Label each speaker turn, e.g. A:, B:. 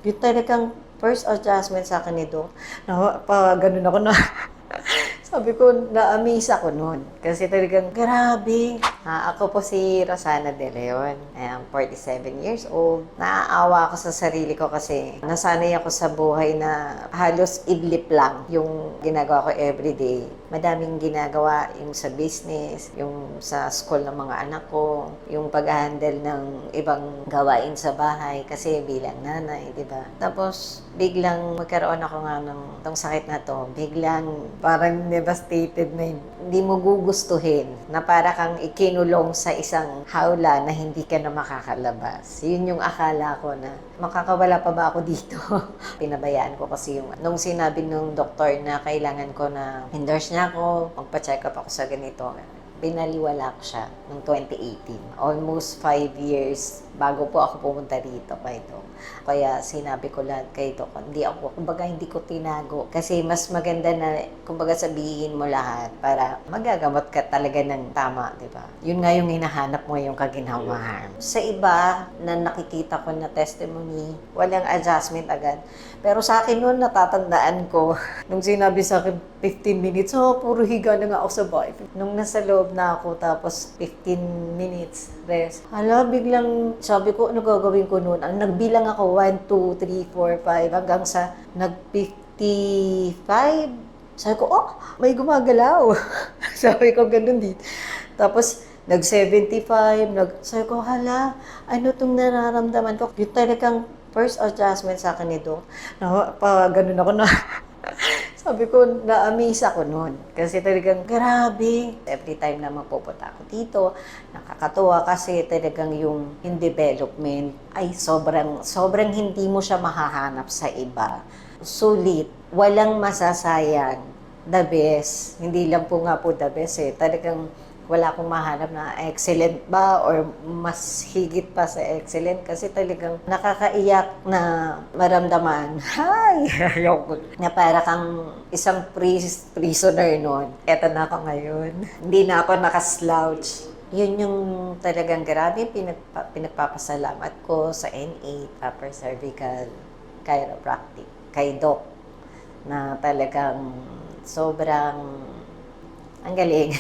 A: Yung talagang first adjustment sa akin nito, ganun ako na, sabi ko, na-amaze ako noon. Kasi talagang, grabe. Ako po si Rosana De Leon. I am 47 years old. Naaawa ako sa sarili ko kasi nasanay ako sa buhay na halos idlip lang yung ginagawa ko everyday. Madaming ginagawa yung sa business, yung sa school ng mga anak ko, yung pag-handle ng ibang gawain sa bahay kasi bilang nanay, di ba? Tapos, biglang magkaroon ako nga ng tong sakit na to. Biglang parang devastated na hindi mo gugustuhin na para kang ikinulong sa isang hawla na hindi ka na makakalabas. Yun yung akala ko na makakawala pa ba ako dito? Pinabayaan ko kasi yung nung sinabi ng doktor na kailangan ko na endorse niya ako, magpa-check up ako sa ganito. Binaliwala ko siya noong 2018. Almost 5 years bago po ako pumunta dito kay Doc. Kaya sinabi ko lahat kay Doc, hindi ko tinago. Kasi mas maganda na, kumbaga sabihin mo lahat para magagamot ka talaga ng tama, di ba? Yun nga yung hinahanap mo, yung kaginhawaan. Sa iba na nakikita ko na testimony, walang adjustment agad. Pero sa akin noon, natatandaan ko, nung sinabi sa akin, 15 minutes, puro higa na nga ako sa bahay. Nung nasa loob na ako, tapos 15 minutes rest. Biglang sabi ko, ano gagawin ko noon? Ang nagbilang ako, 1, 2, 3, 4, 5, hanggang sa nag-55. Sabi ko, may gumagalaw. Sabi ko, ganun dito. Tapos, nag-75, sabi ko, ano tong nararamdaman ko? Yung talagang first adjustment sa akin nito, ganun ako na, sabi ko, na-amaze ako noon. Kasi talagang, grabe. Every time na mapupunta ako dito, nakakatuwa kasi talagang yung in development ay sobrang hindi mo siya mahahanap sa iba. Sulit, walang masasayang, the best. Hindi lang po nga po the best Talagang wala akong mahanap na excellent ba or mas higit pa sa excellent kasi talagang nakakaiyak na maramdaman. Ayoko. Na para kang isang prisoner noon. Eto na ako ngayon. Hindi na ako nakaslouch. Yun yung talagang grabe pinagpapasalamat ko sa N8 Upper Cervical Chiropractic kay Doc na talagang sobrang ang galing.